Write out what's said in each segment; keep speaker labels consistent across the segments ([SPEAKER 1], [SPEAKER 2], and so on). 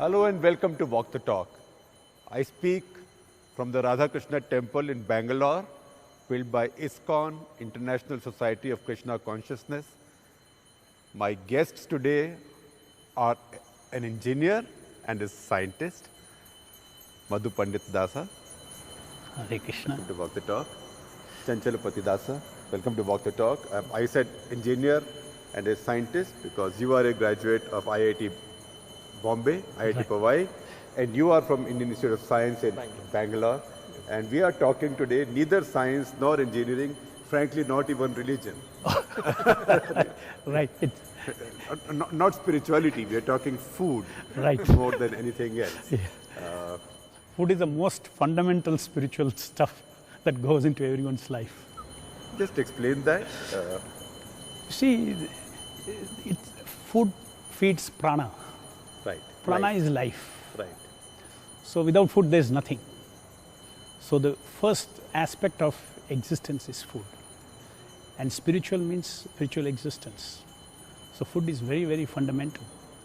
[SPEAKER 1] Hello and welcome to Walk the Talk. I speak from the Radha Krishna Temple in Bangalore, built by ISKCON, International Society of Krishna Consciousness. My guests today are an engineer and a scientist, Madhu Pandit Dasa.
[SPEAKER 2] Hare Krishna.
[SPEAKER 1] Welcome to Walk the Talk. Chanchalapati Dasa. Welcome to Walk the Talk. I said engineer and a scientist because you are a graduate of IIT Bombay, IIT Powai, and you are from Indian Institute of Science in Bangalore. And we are talking today neither science nor engineering, frankly not even religion.
[SPEAKER 2] Right.
[SPEAKER 1] Not spirituality, we are talking food more than anything else.
[SPEAKER 2] Yeah. Food is the most fundamental spiritual stuff that goes into everyone's life.
[SPEAKER 1] Just explain that.
[SPEAKER 2] See, food feeds prana.
[SPEAKER 1] Right.
[SPEAKER 2] Prana is life.
[SPEAKER 1] Right.
[SPEAKER 2] So without food there is nothing. So the first aspect of existence is food. And spiritual means spiritual existence. So food is very, very fundamental.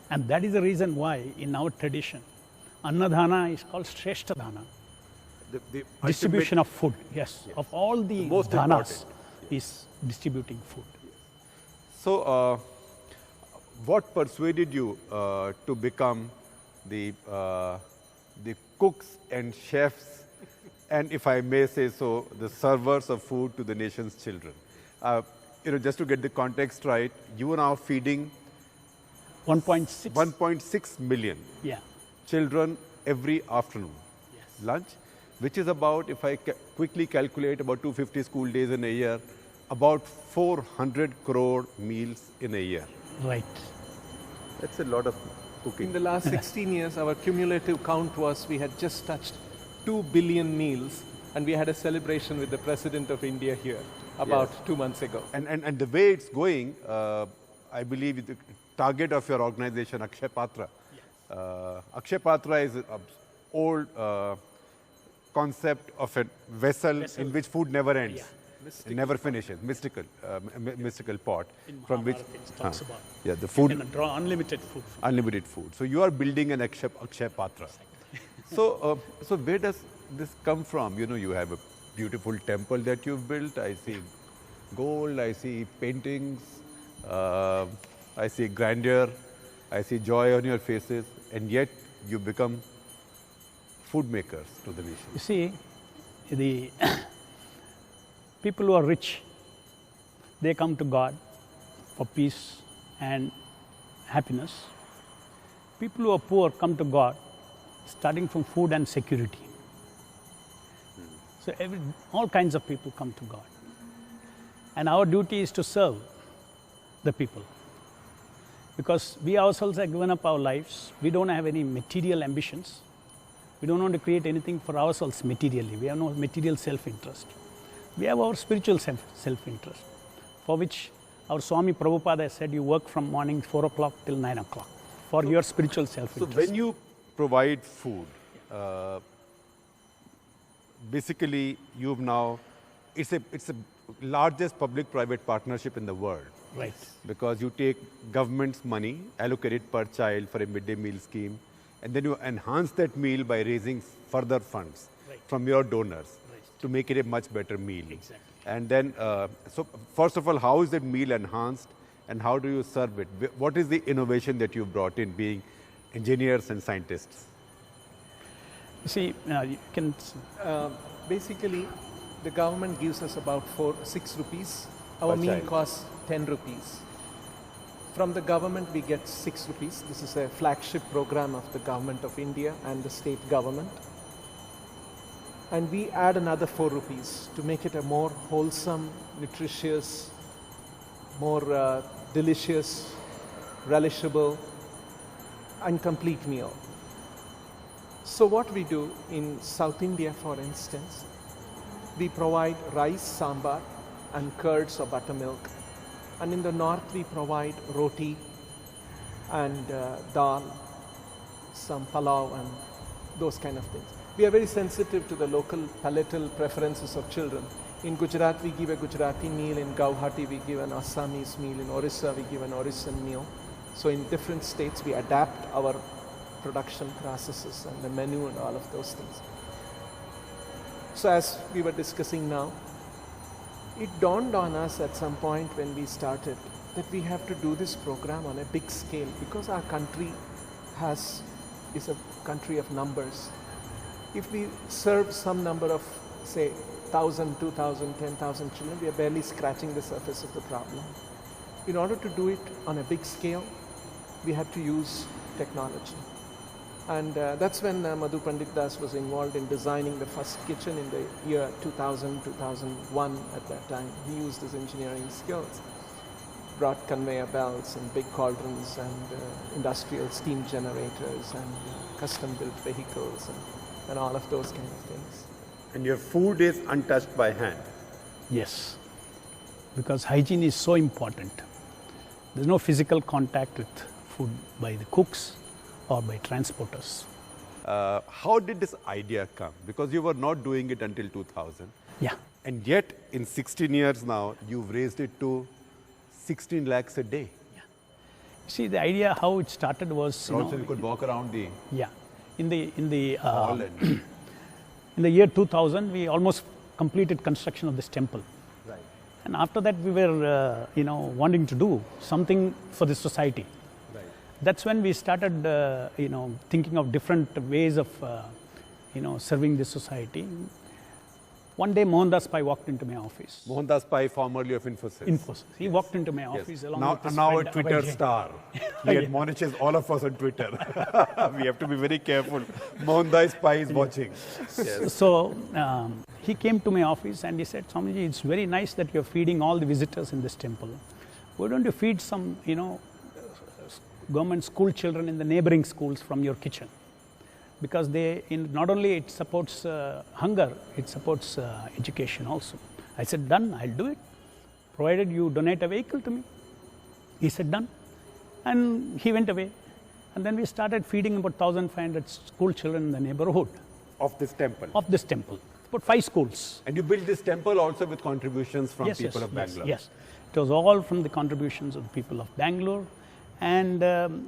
[SPEAKER 2] And that is the reason why in our tradition, Annadhana is called Shrestha Dhana.
[SPEAKER 1] The
[SPEAKER 2] Distribution of food, yes. Of all the
[SPEAKER 1] most
[SPEAKER 2] dhanas is distributing food.
[SPEAKER 1] So, what persuaded you to become the cooks and chefs, and if I may say so, the servers of food to the nation's children? Just to get the context right, you are now feeding 1.6 million children every afternoon, lunch, which is about, if I quickly calculate, about 250 school days in a year, about 400 crore meals in a year.
[SPEAKER 2] Right.
[SPEAKER 1] That's a lot of cooking.
[SPEAKER 3] In the last 16 years, our cumulative count was we had just touched 2 billion meals, and we had a celebration with the President of India here about 2 months ago.
[SPEAKER 1] And the way it's going, I believe the target of your organization, Akshaya Patra. Akshaya Patra is an old concept of a vessel in which food never ends. It never finishes, mystical pot from which
[SPEAKER 2] talks about
[SPEAKER 1] the food,
[SPEAKER 2] you can draw unlimited food.
[SPEAKER 1] Unlimited food. So you are building an Akshaya Patra. So where does this come from? You have a beautiful temple that you've built. I see gold, I see paintings, I see grandeur, I see joy on your faces, and yet you become food makers to the nation.
[SPEAKER 2] You see, the people who are rich, they come to God for peace and happiness. People who are poor come to God starting from food and security. So all kinds of people come to God. And our duty is to serve the people. Because we ourselves have given up our lives. We don't have any material ambitions. We don't want to create anything for ourselves materially. We have no material self-interest. We have our spiritual self-interest, for which our Swami Prabhupada said you work from morning 4 o'clock till 9 o'clock for your spiritual self-interest.
[SPEAKER 1] So when you provide food, basically you've now, it's a largest public-private partnership in the world.
[SPEAKER 2] Right.
[SPEAKER 1] Because you take government's money, allocate it per child for a midday meal scheme, and then you enhance that meal by raising further funds from your donors to make it a much better meal.
[SPEAKER 2] Exactly.
[SPEAKER 1] And then, so first of all, how is that meal enhanced and how do you serve it? What is the innovation that you brought in, being engineers and scientists?
[SPEAKER 2] You see, you can...
[SPEAKER 3] Basically, the government gives us about 6 rupees. Our meal costs 10 rupees. From the government, we get 6 rupees. This is a flagship program of the government of India and the state government. And we add another 4 rupees to make it a more wholesome, nutritious, more delicious, relishable, and complete meal. So what we do in South India, for instance, we provide rice, sambar, and curds or buttermilk. And in the north, we provide roti and dal, some palau and those kind of things. We are very sensitive to the local palatal preferences of children. In Gujarat, we give a Gujarati meal. In Guwahati, we give an Assamese meal. In Orissa, we give an Orissan meal. So in different states, we adapt our production processes and the menu and all of those things. So as we were discussing now, it dawned on us at some point when we started that we have to do this program on a big scale because our country is a country of numbers. If we serve some number of, say, 1,000, 2,000, 10,000 children, we are barely scratching the surface of the problem. In order to do it on a big scale, we had to use technology. And that's when Madhu Pandit Das was involved in designing the first kitchen in the year 2000, 2001 at that time. He used his engineering skills, brought conveyor belts and big cauldrons and industrial steam generators and custom-built vehicles and all of those kind of things.
[SPEAKER 1] And your food is untouched by hand?
[SPEAKER 2] Yes, because hygiene is so important. There's no physical contact with food by the cooks or by transporters.
[SPEAKER 1] How did this idea come? Because you were not doing it until 2000.
[SPEAKER 2] Yeah.
[SPEAKER 1] And yet, in 16 years now, you've raised it to 16 lakhs a day.
[SPEAKER 2] Yeah. See, the idea how it started was,
[SPEAKER 1] Also, you could walk around the
[SPEAKER 2] in the
[SPEAKER 1] hall and
[SPEAKER 2] in the year 2000, we almost completed construction of this temple.
[SPEAKER 1] right.
[SPEAKER 2] And after that, we were, wanting to do something for the society.
[SPEAKER 1] Right.
[SPEAKER 2] That's when we started, thinking of different ways of, serving the society. One day, Mohandas Pai walked into my office.
[SPEAKER 1] Mohandas Pai, formerly of Infosys.
[SPEAKER 2] He walked into my office along with his
[SPEAKER 1] now a
[SPEAKER 2] friend
[SPEAKER 1] Twitter
[SPEAKER 2] Abhay.
[SPEAKER 1] star. He admonishes all of us on Twitter. We have to be very careful. Mohandas Pai is watching. Yes.
[SPEAKER 2] So he came to my office and he said, Swamiji, it's very nice that you're feeding all the visitors in this temple. Why don't you feed some, government school children in the neighboring schools from your kitchen? Because not only it supports hunger, it supports education also. I said, done, I'll do it, provided you donate a vehicle to me. He said, done. And he went away. And then we started feeding about 1,500 school children in the neighborhood.
[SPEAKER 1] Of this temple.
[SPEAKER 2] Of this temple. About 5 schools.
[SPEAKER 1] And you built this temple also with contributions from people of Bangalore.
[SPEAKER 2] Yes. It was all from the contributions of the people of Bangalore. And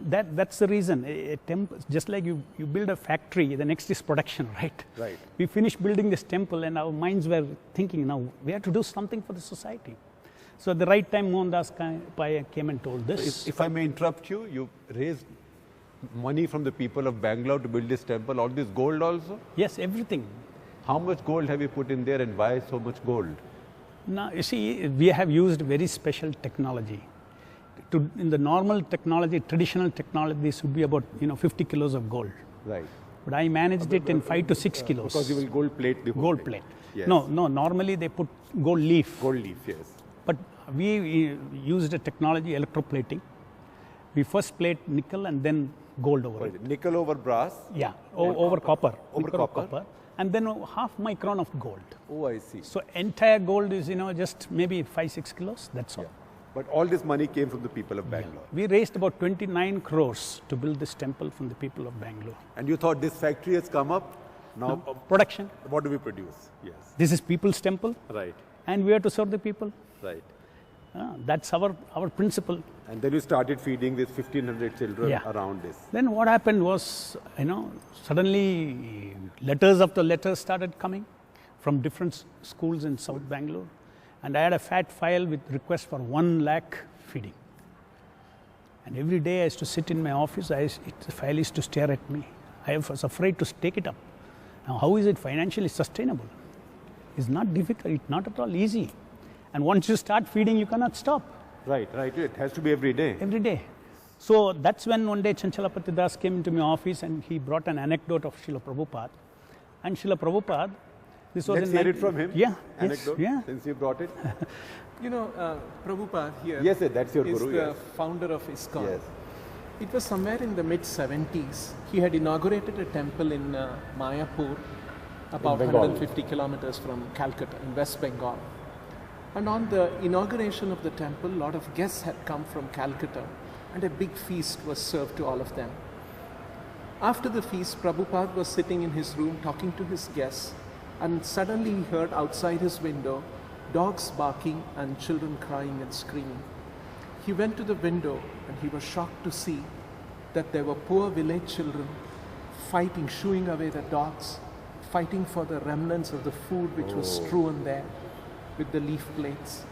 [SPEAKER 2] that's the reason. A temple, just like you build a factory, the next is production, right?
[SPEAKER 1] Right.
[SPEAKER 2] We finished building this temple and our minds were thinking, now we have to do something for the society. So at the right time, Mohandas Pai came and told this.
[SPEAKER 1] So if I may interrupt you, you raised money from the people of Bangalore to build this temple, all this gold also?
[SPEAKER 2] Yes, everything.
[SPEAKER 1] How much gold have you put in there and why so much gold?
[SPEAKER 2] Now, you see, we have used very special technology. In the normal technology, traditional technology, this would be about 50 kilos of gold.
[SPEAKER 1] Right.
[SPEAKER 2] But I managed it in 5 to 6 kilos.
[SPEAKER 1] Because you will gold plate the whole
[SPEAKER 2] Gold
[SPEAKER 1] thing.
[SPEAKER 2] plate.
[SPEAKER 1] Yes.
[SPEAKER 2] No, normally they put gold leaf.
[SPEAKER 1] Gold leaf, yes.
[SPEAKER 2] But we used a technology, electroplating. We first plate nickel and then gold over it.
[SPEAKER 1] Nickel over brass?
[SPEAKER 2] Yeah, over copper.
[SPEAKER 1] Over
[SPEAKER 2] Nickel
[SPEAKER 1] copper.
[SPEAKER 2] And then half micron of gold.
[SPEAKER 1] Oh, I see.
[SPEAKER 2] So entire gold is, just maybe 5-6 kilos, that's all.
[SPEAKER 1] Yeah. But all this money came from the people of Bangalore.
[SPEAKER 2] We raised about 29 crores to build this temple from the people of Bangalore.
[SPEAKER 1] And you thought this factory has come up? Now,
[SPEAKER 2] Production.
[SPEAKER 1] What do we produce? Yes.
[SPEAKER 2] This is people's temple.
[SPEAKER 1] Right.
[SPEAKER 2] And we have to serve the people.
[SPEAKER 1] Right.
[SPEAKER 2] That's our principle.
[SPEAKER 1] And then you started feeding these 1,500 children around this.
[SPEAKER 2] Then what happened was, suddenly letters after letters started coming from different schools in South Bangalore. And I had a fat file with requests for 1 lakh feeding. And every day I used to sit in my office, the file used to stare at me. I was afraid to take it up. Now, how is it financially sustainable? It's not difficult, it's not at all easy. And once you start feeding, you cannot stop.
[SPEAKER 1] Right. It has to be every day.
[SPEAKER 2] Every day. So that's when one day Chanchalapati Das came into my office and he brought an anecdote of Srila Prabhupada. And Srila Prabhupada, this was
[SPEAKER 1] Let's hear it from him.
[SPEAKER 2] Yeah.
[SPEAKER 1] Anecdote,
[SPEAKER 2] yes, yeah.
[SPEAKER 1] since you brought it.
[SPEAKER 3] Prabhupada here
[SPEAKER 1] Yes, that's your
[SPEAKER 3] is
[SPEAKER 1] guru.
[SPEAKER 3] the founder of ISKCON.
[SPEAKER 1] Yes.
[SPEAKER 3] It was somewhere in the mid-70s. He had inaugurated a temple in Mayapur, about 150 kilometers from Calcutta in West Bengal. And on the inauguration of the temple, a lot of guests had come from Calcutta and a big feast was served to all of them. After the feast, Prabhupada was sitting in his room talking to his guests, and suddenly he heard outside his window dogs barking and children crying and screaming. He went to the window and he was shocked to see that there were poor village children fighting, shooing away the dogs, fighting for the remnants of the food which was strewn there with the leaf plates.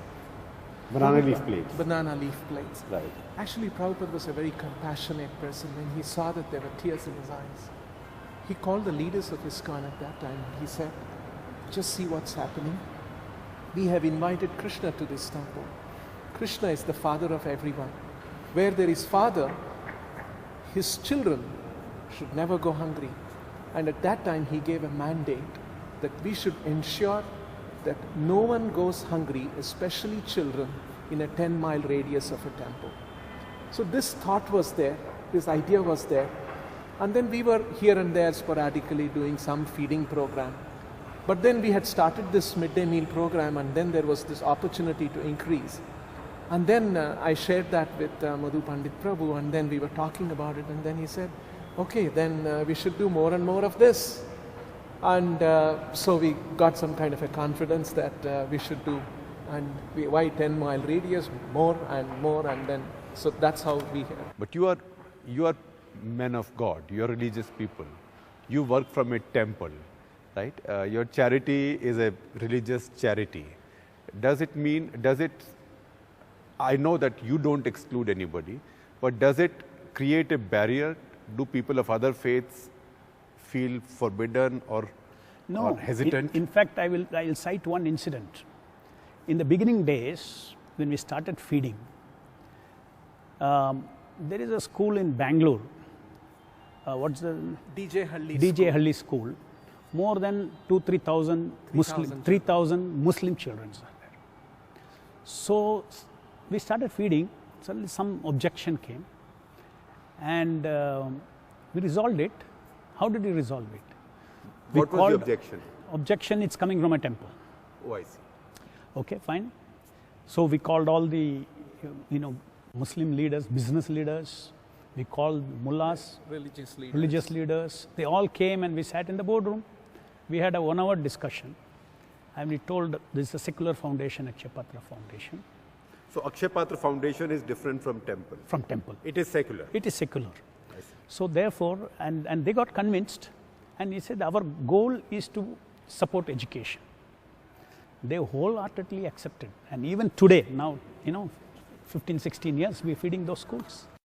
[SPEAKER 1] Banana leaf plates.
[SPEAKER 3] Banana leaf plates.
[SPEAKER 1] Right.
[SPEAKER 3] Actually, Prabhupada was a very compassionate person. When he saw that there were tears in his eyes, he called the leaders of ISKCON at that time. He said, just see what's happening. We have invited Krishna to this temple. Krishna is the father of everyone. Where there is father, his children should never go hungry. And at that time, he gave a mandate that we should ensure that no one goes hungry, especially children, in a 10-mile radius of a temple. So this thought was there, this idea was there. And then we were here and there sporadically doing some feeding program. But then we had started this midday meal program, and then there was this opportunity to increase. And then I shared that with Madhu Pandit Prabhu, and then we were talking about it, and then he said, okay, then we should do more and more of this. And so we got some kind of a confidence that we should do, and why 10-mile radius, more, and then, so that's how we have.
[SPEAKER 1] But you are men of God, you are religious people. You work from a temple, right? Your charity is a religious charity. Does it mean, I know that you don't exclude anybody, but does it create a barrier? Do people of other faiths feel forbidden or hesitant?
[SPEAKER 2] In fact, I will cite one incident. In the beginning days, when we started feeding, there is a school in Bangalore. What's the
[SPEAKER 3] DJ
[SPEAKER 2] Halli School. More than 3,000 Muslim children are there. So we started feeding. Suddenly some objection came, and we resolved it. How did we resolve it?
[SPEAKER 1] What was the objection?
[SPEAKER 2] Objection, it's coming from a temple.
[SPEAKER 1] Oh, I see.
[SPEAKER 2] Okay, fine. So we called all the, Muslim leaders, business leaders. We called mullahs, religious leaders. They all came and we sat in the boardroom. We had a 1-hour discussion, and we told this is a secular foundation, Akshaya Patra Foundation.
[SPEAKER 1] So Akshaya Patra Foundation is different from temple?
[SPEAKER 2] From temple.
[SPEAKER 1] It is secular?
[SPEAKER 2] It is secular.
[SPEAKER 1] I see.
[SPEAKER 2] So therefore, and they got convinced, and he said our goal is to support education. They wholeheartedly accepted. And even today, now, 15, 16 years, we're feeding those schools.